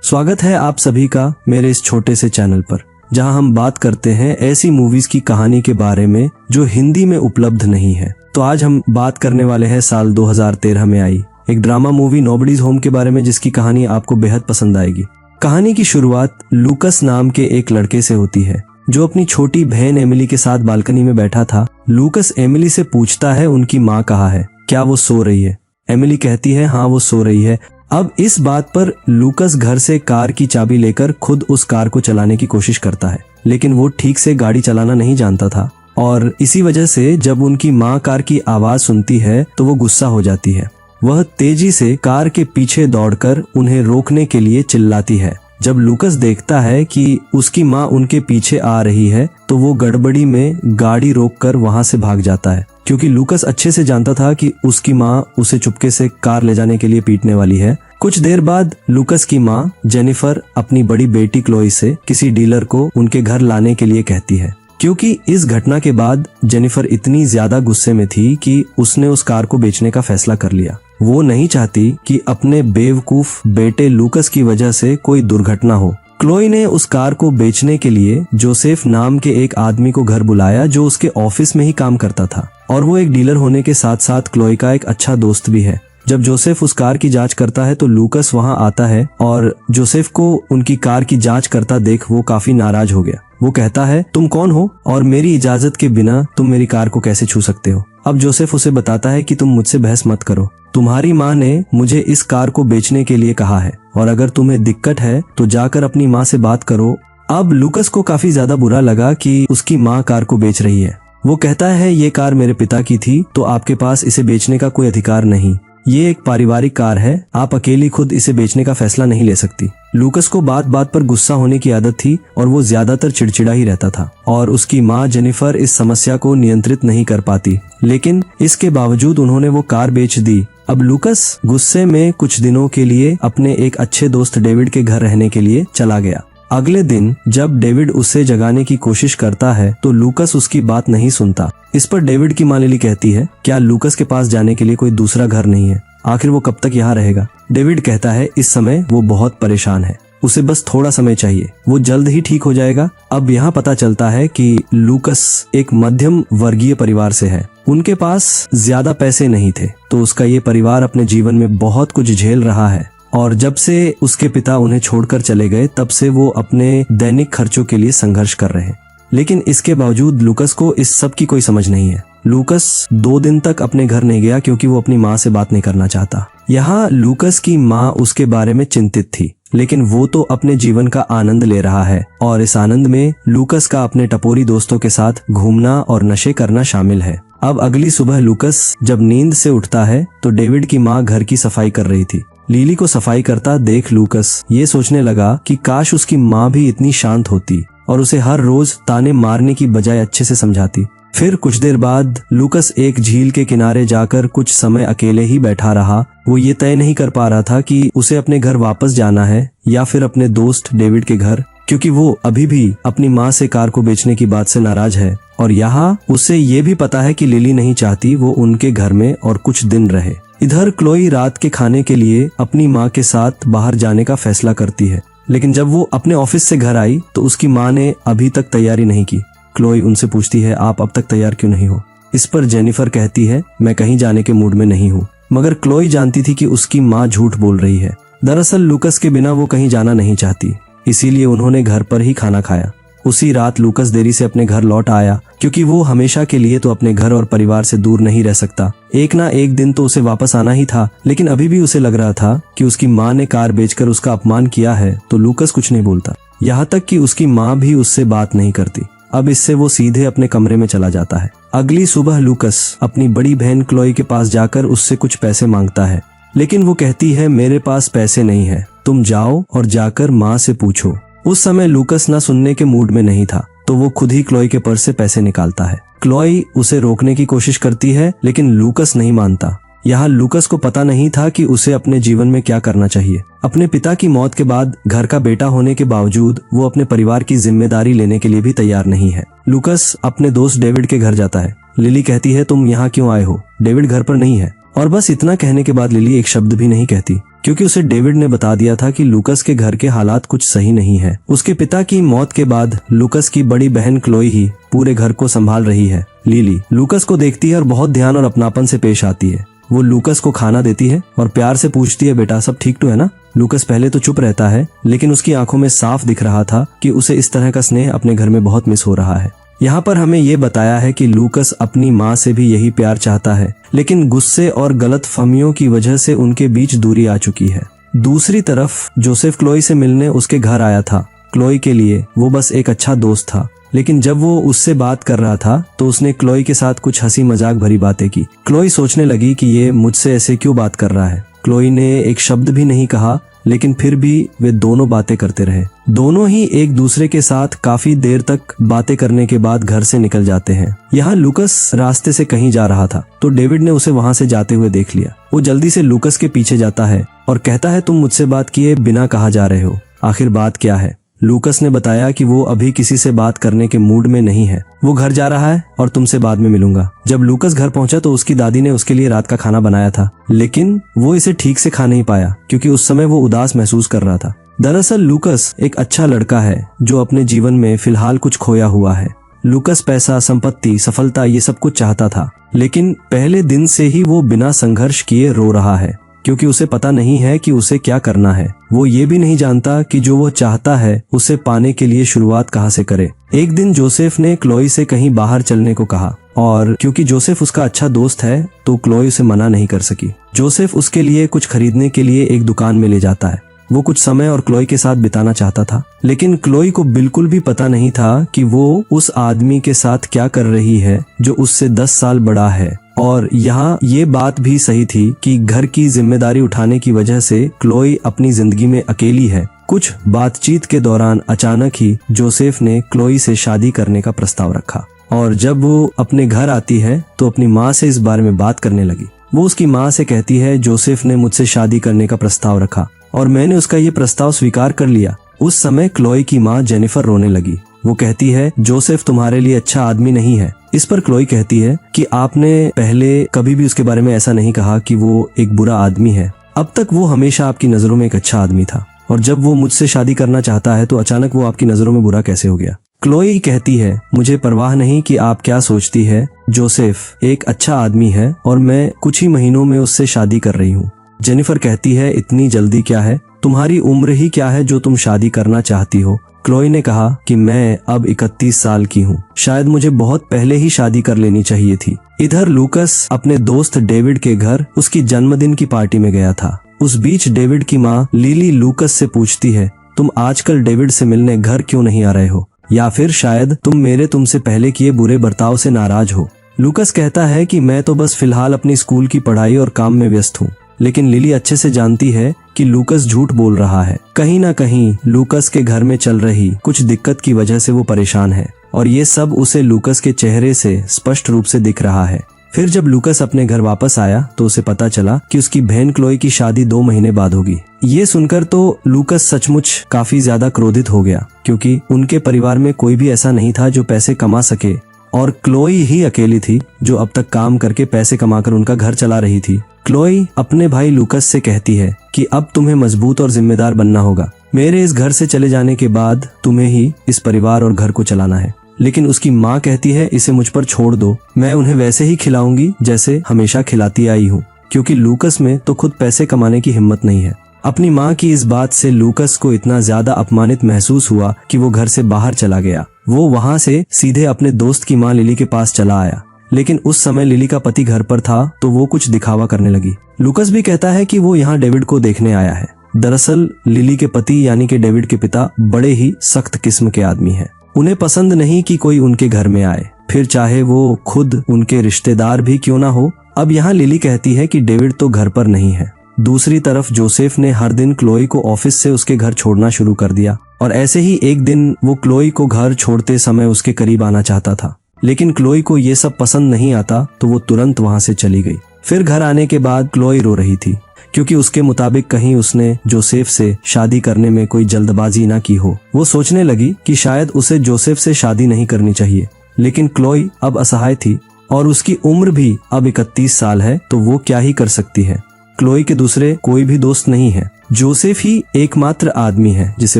स्वागत है आप सभी का मेरे इस छोटे से चैनल पर, जहां हम बात करते हैं ऐसी मूवीज की कहानी के बारे में जो हिंदी में उपलब्ध नहीं है। तो आज हम बात करने वाले हैं साल 2013 में आई एक ड्रामा मूवी नोबडीज होम के बारे में, जिसकी कहानी आपको बेहद पसंद आएगी। कहानी की शुरुआत लूकस नाम के एक लड़के से होती है जो अपनी छोटी बहन एमिली के साथ बालकनी में बैठा था। लूकस एमिली से पूछता है उनकी माँ कहाँ है, क्या वो सो रही है। एमिली कहती है हाँ वो सो रही है। अब इस बात पर लूकस घर से कार की चाबी लेकर खुद उस कार को चलाने की कोशिश करता है, लेकिन वो ठीक से गाड़ी चलाना नहीं जानता था और इसी वजह से जब उनकी माँ कार की आवाज सुनती है तो वो गुस्सा हो जाती है। वह तेजी से कार के पीछे दौड़कर उन्हें रोकने के लिए चिल्लाती है। जब लूकस देखता है कि उसकी माँ उनके पीछे आ रही है तो वो गड़बड़ी में गाड़ी रोककर वहां से भाग जाता है, क्योंकि लूकस अच्छे से जानता था कि उसकी माँ उसे चुपके से कार ले जाने के लिए पीटने वाली है। कुछ देर बाद लूकस की माँ जेनिफर अपनी बड़ी बेटी क्लोई से किसी डीलर को उनके घर लाने के लिए कहती है, क्योंकि इस घटना के बाद जेनिफर इतनी ज्यादा गुस्से में थी कि उसने उस कार को बेचने का फैसला कर लिया। वो नहीं चाहती कि अपने बेवकूफ बेटे लूकस की वजह से कोई दुर्घटना हो। क्लोई ने उस कार को बेचने के लिए जोसेफ नाम के एक आदमी को घर बुलाया जो उसके ऑफिस में ही काम करता था और वो एक डीलर होने के साथ साथ क्लोई का एक अच्छा दोस्त भी है। जब जोसेफ उस कार की जांच करता है तो लूकस वहां आता है और जोसेफ को उनकी कार की जांच करता देख वो काफी नाराज हो गया। वो कहता है तुम कौन हो और मेरी इजाजत के बिना तुम मेरी कार को कैसे छू सकते हो। अब जोसेफ उसे बताता है कि तुम मुझसे बहस मत करो, तुम्हारी माँ ने मुझे इस कार को बेचने के लिए कहा है और अगर तुम्हें दिक्कत है तो जाकर अपनी माँ से बात करो। अब लूकस को काफी ज्यादा बुरा लगा कि उसकी माँ कार को बेच रही है। वो कहता है ये कार मेरे पिता की थी तो आपके पास इसे बेचने का कोई अधिकार नहीं, ये एक पारिवारिक कार है, आप अकेली खुद इसे बेचने का फैसला नहीं ले सकती। लूकस को बात बात पर गुस्सा होने की आदत थी और वो ज्यादातर चिड़चिड़ा ही रहता था और उसकी माँ जेनिफर इस समस्या को नियंत्रित नहीं कर पाती, लेकिन इसके बावजूद उन्होंने वो कार बेच दी। अब लूकस गुस्से में कुछ दिनों के लिए अपने एक अच्छे दोस्त डेविड के घर रहने के लिए चला गया। अगले दिन जब डेविड उसे जगाने की कोशिश करता है तो लूकस उसकी बात नहीं सुनता। इस पर डेविड की माँ लिली कहती है क्या लूकस के पास जाने के लिए कोई दूसरा घर नहीं है, आखिर वो कब तक यहाँ रहेगा। डेविड कहता है इस समय वो बहुत परेशान है, उसे बस थोड़ा समय चाहिए, वो जल्द ही ठीक हो जाएगा। अब यहाँ पता चलता है कि लूकस एक मध्यम वर्गीय परिवार से है, उनके पास ज्यादा पैसे नहीं थे तो उसका ये परिवार अपने जीवन में बहुत कुछ झेल रहा है और जब से उसके पिता उन्हें छोड़कर चले गए तब से वो अपने दैनिक खर्चों के लिए संघर्ष कर रहे हैं। लेकिन इसके बावजूद लूकस को इस सब की कोई समझ नहीं है। लूकस 2 दिन तक अपने घर नहीं गया क्योंकि वो अपनी माँ से बात नहीं करना चाहता। यहाँ लूकस की माँ उसके बारे में चिंतित थी, लेकिन वो तो अपने जीवन का आनंद ले रहा है और इस आनंद में लूकस का अपने टपोरी दोस्तों के साथ घूमना और नशे करना शामिल है। अब अगली सुबह लूकस जब नींद से उठता है तो डेविड की माँ घर की सफाई कर रही थी। लिली को सफाई करता देख लूकस ये सोचने लगा कि काश उसकी माँ भी इतनी शांत होती और उसे हर रोज ताने मारने की बजाय अच्छे से समझाती। फिर कुछ देर बाद लूकस एक झील के किनारे जाकर कुछ समय अकेले ही बैठा रहा। वो ये तय नहीं कर पा रहा था कि उसे अपने घर वापस जाना है या फिर अपने दोस्त डेविड के घर, क्योंकि वो अभी भी अपनी माँ से कार को बेचने की बात से नाराज है और यहाँ उसे ये भी पता है कि लिली नहीं चाहती वो उनके घर में और कुछ दिन रहे। इधर क्लोई रात के खाने के लिए अपनी माँ के साथ बाहर जाने का फैसला करती है, लेकिन जब वो अपने ऑफिस से घर आई तो उसकी माँ ने अभी तक तैयारी नहीं की। क्लोई उनसे पूछती है आप अब तक तैयार क्यों नहीं हो। इस पर जेनिफर कहती है मैं कहीं जाने के मूड में नहीं हूँ, मगर क्लोई जानती थी कि उसकी माँ झूठ बोल रही है। दरअसल लूकस के बिना वो कहीं जाना नहीं चाहती, इसीलिए उन्होंने घर पर ही खाना खाया। उसी रात लूकस देरी से अपने घर लौट आया, क्योंकि वो हमेशा के लिए तो अपने घर और परिवार से दूर नहीं रह सकता। एक ना एक दिन तो उसे वापस आना ही था, लेकिन अभी भी उसे लग रहा था कि उसकी माँ ने कार बेचकर उसका अपमान किया है तो लूकस कुछ नहीं बोलता, यहाँ तक कि उसकी माँ भी उससे बात नहीं करती। अब इससे वो सीधे अपने कमरे में चला जाता है। अगली सुबह लूकस अपनी बड़ी बहन क्लोई के पास जाकर उससे कुछ पैसे मांगता है, लेकिन वो कहती है मेरे पास पैसे नहीं है, तुम जाओ और जाकर माँ से पूछो। उस समय लूकस ना सुनने के मूड में नहीं था तो वो खुद ही क्लोई के पर्स से पैसे निकालता है। क्लोई उसे रोकने की कोशिश करती है लेकिन लूकस नहीं मानता। यहाँ लूकस को पता नहीं था कि उसे अपने जीवन में क्या करना चाहिए। अपने पिता की मौत के बाद घर का बेटा होने के बावजूद वो अपने परिवार की जिम्मेदारी लेने के लिए भी तैयार नहीं है। लूकस अपने दोस्त डेविड के घर जाता है। लिली कहती है तुम यहाँ क्यों आए हो, डेविड घर पर नहीं है। और बस इतना कहने के बाद लिली एक शब्द भी नहीं कहती, क्योंकि उसे डेविड ने बता दिया था कि लूकस के घर के हालात कुछ सही नहीं है। उसके पिता की मौत के बाद लूकस की बड़ी बहन क्लोई ही पूरे घर को संभाल रही है। लिली लूकस को देखती है और बहुत ध्यान और अपनापन से पेश आती है। वो लूकस को खाना देती है और प्यार से पूछती है, बेटा सब ठीक तो है ना? लूकस पहले तो चुप रहता है, लेकिन उसकी आंखों में साफ दिख रहा था कि उसे इस तरह का स्नेह अपने घर में बहुत मिस हो रहा है। यहाँ पर हमें ये बताया है कि लूकस अपनी माँ से भी यही प्यार चाहता है, लेकिन गुस्से और गलतफहमियों की वजह से उनके बीच दूरी आ चुकी है। दूसरी तरफ जोसेफ क्लोई से मिलने उसके घर आया था। क्लोई के लिए वो बस एक अच्छा दोस्त था, लेकिन जब वो उससे बात कर रहा था तो उसने क्लोई के साथ कुछ हंसी मजाक भरी बातें की। क्लोई सोचने लगी कि ये मुझसे ऐसे क्यों बात कर रहा है। क्लोई ने एक शब्द भी नहीं कहा, लेकिन फिर भी वे दोनों बातें करते रहे। दोनों ही एक दूसरे के साथ काफी देर तक बातें करने के बाद घर से निकल जाते हैं। यहाँ लूकस रास्ते से कहीं जा रहा था तो डेविड ने उसे वहाँ से जाते हुए देख लिया। वो जल्दी से लूकस के पीछे जाता है और कहता है, तुम मुझसे बात किए बिना कहाँ जा रहे हो? आखिर बात क्या है? लूकस ने बताया कि वो अभी किसी से बात करने के मूड में नहीं है। वो घर जा रहा है और तुमसे बाद में मिलूंगा। जब लूकस घर पहुंचा तो उसकी दादी ने उसके लिए रात का खाना बनाया था, लेकिन वो इसे ठीक से खा नहीं पाया क्योंकि उस समय वो उदास महसूस कर रहा था। दरअसल लूकस एक अच्छा लड़का है जो अपने जीवन में फिलहाल कुछ खोया हुआ है। लूकस पैसा, संपत्ति, सफलता ये सब कुछ चाहता था, लेकिन पहले दिन से ही वो बिना संघर्ष किए रो रहा है क्योंकि उसे पता नहीं है कि उसे क्या करना है। वो ये भी नहीं जानता कि जो वो चाहता है उसे पाने के लिए शुरुआत कहाँ से करे। एक दिन जोसेफ ने क्लोई से कहीं बाहर चलने को कहा और क्योंकि जोसेफ उसका अच्छा दोस्त है तो क्लोई उसे मना नहीं कर सकी। जोसेफ उसके लिए कुछ खरीदने के लिए एक दुकान में ले जाता है। वो कुछ समय और क्लोई के साथ बिताना चाहता था, लेकिन क्लोई को बिल्कुल भी पता नहीं था कि वो उस आदमी के साथ क्या कर रही है जो उससे 10 साल बड़ा है। और यहाँ ये बात भी सही थी कि घर की जिम्मेदारी उठाने की वजह से क्लोई अपनी जिंदगी में अकेली है। कुछ बातचीत के दौरान अचानक ही जोसेफ ने क्लोई से शादी करने का प्रस्ताव रखा और जब वो अपने घर आती है तो अपनी माँ से इस बारे में बात करने लगी। वो उसकी माँ से कहती है, जोसेफ ने मुझसे शादी करने का प्रस्ताव रखा और मैंने उसका ये प्रस्ताव स्वीकार कर लिया। उस समय क्लोई की माँ जेनिफर रोने लगी। वो कहती है, जोसेफ तुम्हारे लिए अच्छा आदमी नहीं है। इस पर क्लोई कहती है कि आपने पहले कभी भी उसके बारे में ऐसा नहीं कहा कि वो एक बुरा आदमी है। अब तक वो हमेशा आपकी नजरों में एक अच्छा आदमी था और जब वो मुझसे शादी करना चाहता है तो अचानक वो आपकी नजरों में बुरा कैसे हो गया? क्लोई कहती है, मुझे परवाह नहीं कि आप क्या सोचती है। जोसेफ एक अच्छा आदमी है और मैं कुछ ही महीनों में उससे शादी कर रही हूँ। जेनिफर कहती है, इतनी जल्दी क्या है? तुम्हारी उम्र ही क्या है जो तुम शादी करना चाहती हो? क्लोई ने कहा कि मैं अब 31 साल की हूँ, शायद मुझे बहुत पहले ही शादी कर लेनी चाहिए थी। इधर लूकस अपने दोस्त डेविड के घर उसकी जन्मदिन की पार्टी में गया था। उस बीच डेविड की माँ लिली लूकस से पूछती है, तुम आजकल डेविड से मिलने घर क्यों नहीं आ रहे हो? या फिर शायद तुमसे पहले किए बुरे बर्ताव से नाराज हो? लूकस कहता है कि मैं तो बस फिलहाल अपनी स्कूल की पढ़ाई और काम में व्यस्त हूँ, लेकिन लिली अच्छे से जानती है कि लूकस झूठ बोल रहा है। कहीं ना कहीं लूकस के घर में चल रही कुछ दिक्कत की वजह से वो परेशान है और ये सब उसे लूकस के चेहरे से स्पष्ट रूप से दिख रहा है। फिर जब लूकस अपने घर वापस आया तो उसे पता चला कि उसकी बहन क्लोई की शादी 2 महीने बाद होगी। ये सुनकर तो लूकस सचमुच काफी ज्यादा क्रोधित हो गया क्योंकि उनके परिवार में कोई भी ऐसा नहीं था जो पैसे कमा सके और क्लोई ही अकेली थी जो अब तक काम करके पैसे कमाकर उनका घर चला रही थी। क्लोई अपने भाई लूकस से कहती है कि अब तुम्हें मजबूत और जिम्मेदार बनना होगा। मेरे इस घर से चले जाने के बाद तुम्हें ही इस परिवार और घर को चलाना है। लेकिन उसकी माँ कहती है, इसे मुझ पर छोड़ दो, मैं उन्हें वैसे ही खिलाऊंगी जैसे हमेशा खिलाती आई हूँ, क्योंकि लूकस में तो खुद पैसे कमाने की हिम्मत नहीं है। अपनी माँ की इस बात से लूकस को इतना ज्यादा अपमानित महसूस हुआ कि वो घर से बाहर चला गया। वो वहाँ से सीधे अपने दोस्त की माँ लिली के पास चला आया, लेकिन उस समय लिली का पति घर पर था तो वो कुछ दिखावा करने लगी। लूकस भी कहता है कि वो यहाँ डेविड को देखने आया है। दरअसल लिली के पति यानी कि डेविड के पिता बड़े ही सख्त किस्म के आदमी हैं। उन्हें पसंद नहीं कि कोई उनके घर में आए, फिर चाहे वो खुद उनके रिश्तेदार भी क्यों ना हो। अब यहाँ लिली कहती है कि डेविड तो घर पर नहीं है। दूसरी तरफ जोसेफ ने हर दिन क्लोई को ऑफिस से उसके घर छोड़ना शुरू कर दिया और ऐसे ही एक दिन वो क्लोई को घर छोड़ते समय उसके करीब आना चाहता था, लेकिन क्लोई को ये सब पसंद नहीं आता तो वो तुरंत वहाँ से चली गई। फिर घर आने के बाद क्लोई रो रही थी क्योंकि उसके मुताबिक कहीं उसने जोसेफ से शादी करने में कोई जल्दबाजी ना की हो। वो सोचने लगी कि शायद उसे जोसेफ से शादी नहीं करनी चाहिए, लेकिन क्लोई अब असहाय थी और उसकी उम्र भी अब 31 साल है तो वो क्या ही कर सकती है। क्लोई के दूसरे कोई भी दोस्त नहीं है। जोसेफ ही एकमात्र आदमी है जिसे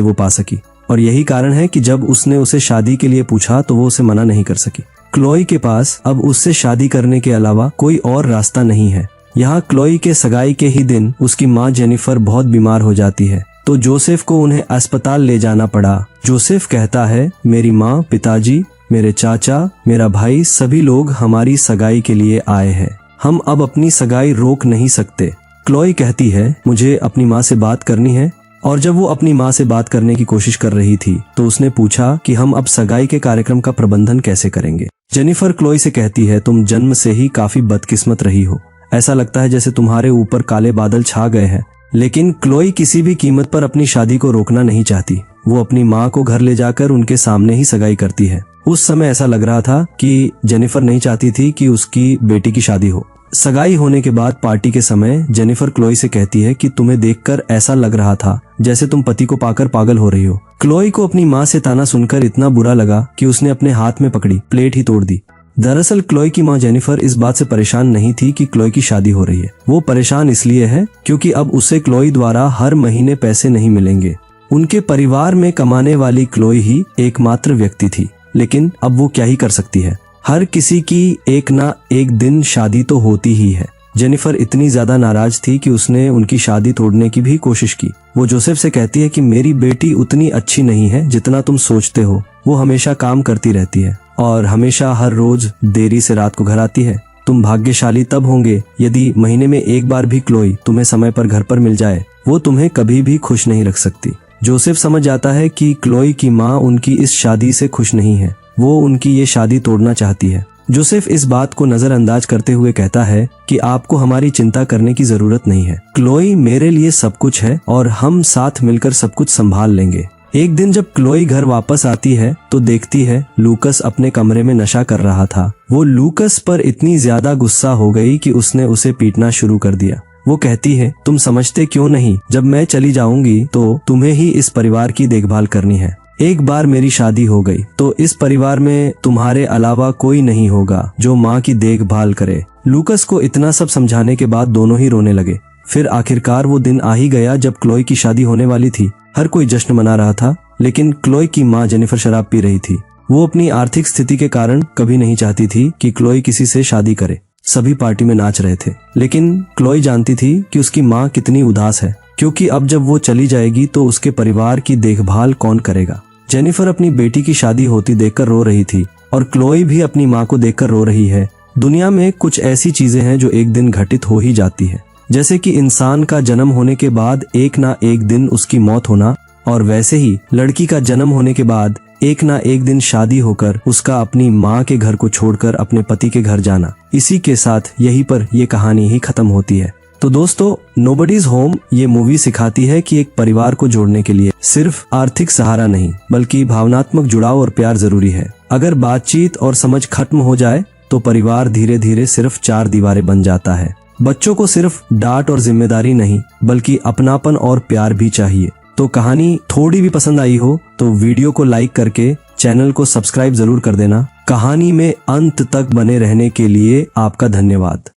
वो पा सकी, और यही कारण है कि जब उसने उसे शादी के लिए पूछा तो वो उसे मना नहीं कर सकी। क्लोई के पास अब उससे शादी करने के अलावा कोई और रास्ता नहीं है। यहाँ क्लोई के सगाई के ही दिन उसकी माँ जेनिफर बहुत बीमार हो जाती है, तो जोसेफ को उन्हें अस्पताल ले जाना पड़ा। जोसेफ कहता है, मेरी माँ, पिताजी, मेरे चाचा, मेरा भाई, सभी लोग हमारी सगाई के लिए आए हैं। हम अब अपनी सगाई रोक नहीं सकते। क्लोई कहती है, मुझे अपनी माँ से बात करनी है। और जब वो अपनी माँ से बात करने की कोशिश कर रही थी तो उसने पूछा कि हम अब सगाई के कार्यक्रम का प्रबंधन कैसे करेंगे। जेनिफर क्लोई से कहती है, तुम जन्म से ही काफी बदकिस्मत रही हो। ऐसा लगता है जैसे तुम्हारे ऊपर काले बादल छा गए हैं। लेकिन क्लोई किसी भी कीमत पर अपनी शादी को रोकना नहीं चाहती। वो अपनी माँ को घर ले जाकर उनके सामने ही सगाई करती है। उस समय ऐसा लग रहा था कि जेनिफर नहीं चाहती थी कि उसकी बेटी की शादी हो। सगाई होने के बाद पार्टी के समय जेनिफर क्लोई से कहती है कि तुम्हें देखकर ऐसा लग रहा था जैसे तुम पति को पाकर पागल हो रही हो। क्लोई को अपनी माँ से ताना सुनकर इतना बुरा लगा कि उसने अपने हाथ में पकड़ी प्लेट ही तोड़ दी। दरअसल क्लोई की माँ जेनिफर इस बात से परेशान नहीं थी कि क्लोई की शादी हो रही है। वो परेशान इसलिए है क्योंकि अब उसे क्लोई द्वारा हर महीने पैसे नहीं मिलेंगे। उनके परिवार में कमाने वाली क्लोई ही एकमात्र व्यक्ति थी, लेकिन अब वो क्या ही कर सकती है। हर किसी की एक ना एक दिन शादी तो होती ही है। जेनिफर इतनी ज्यादा नाराज थी कि उसने उनकी शादी तोड़ने की भी कोशिश की। वो जोसेफ से कहती है कि मेरी बेटी उतनी अच्छी नहीं है जितना तुम सोचते हो। वो हमेशा काम करती रहती है और हमेशा हर रोज देरी से रात को घर आती है। तुम भाग्यशाली तब होंगे यदि महीने में एक बार भी क्लोई तुम्हें समय पर घर पर मिल जाए। वो तुम्हें कभी भी खुश नहीं रख सकती। जोसेफ समझ जाता है कि क्लोई की माँ उनकी इस शादी से खुश नहीं है। वो उनकी ये शादी तोड़ना चाहती है। जोसेफ इस बात को नजरअंदाज करते हुए कहता है कि आपको हमारी चिंता करने की जरूरत नहीं है। क्लोई मेरे लिए सब कुछ है और हम साथ मिलकर सब कुछ संभाल लेंगे। एक दिन जब क्लोई घर वापस आती है तो देखती है लूकस अपने कमरे में नशा कर रहा था। वो लूकस पर इतनी ज्यादा गुस्सा हो गई कि उसने उसे पीटना शुरू कर दिया। वो कहती है, तुम समझते क्यों नहीं, जब मैं चली जाऊंगी तो तुम्हें ही इस परिवार की देखभाल करनी है। एक बार मेरी शादी हो गई तो इस परिवार में तुम्हारे अलावा कोई नहीं होगा जो माँ की देखभाल करे। लूकस को इतना सब समझाने के बाद दोनों ही रोने लगे। फिर आखिरकार वो दिन आ ही गया जब क्लोई की शादी होने वाली थी। हर कोई जश्न मना रहा था, लेकिन क्लोई की माँ जेनिफर शराब पी रही थी। वो अपनी आर्थिक स्थिति के कारण कभी नहीं चाहती थी कि क्लोई किसी से शादी करे। सभी पार्टी में नाच रहे थे, लेकिन क्लोई जानती थी कि उसकी माँ कितनी उदास है, क्योंकि अब जब वो चली जाएगी तो उसके परिवार की देखभाल कौन करेगा। जेनिफर अपनी बेटी की शादी होती देखकर रो रही थी और क्लोई भी अपनी माँ को देखकर रो रही है। दुनिया में कुछ ऐसी चीजें हैं जो एक दिन घटित हो ही जाती है, जैसे कि इंसान का जन्म होने के बाद एक ना एक दिन उसकी मौत होना, और वैसे ही लड़की का जन्म होने के बाद एक ना एक दिन शादी होकर उसका अपनी माँ के घर को छोड़कर अपने पति के घर जाना। इसी के साथ यहीं पर ये कहानी ही खत्म होती है। तो दोस्तों, नोबडीज होम ये मूवी सिखाती है कि एक परिवार को जोड़ने के लिए सिर्फ आर्थिक सहारा नहीं बल्कि भावनात्मक जुड़ाव और प्यार जरूरी है। अगर बातचीत और समझ खत्म हो जाए तो परिवार धीरे धीरे सिर्फ चार दीवारें बन जाता है। बच्चों को सिर्फ डांट और जिम्मेदारी नहीं बल्कि अपनापन और प्यार भी चाहिए। तो कहानी थोड़ी भी पसंद आई हो तो वीडियो को लाइक करके चैनल को सब्सक्राइब जरूर कर देना। कहानी में अंत तक बने रहने के लिए आपका धन्यवाद।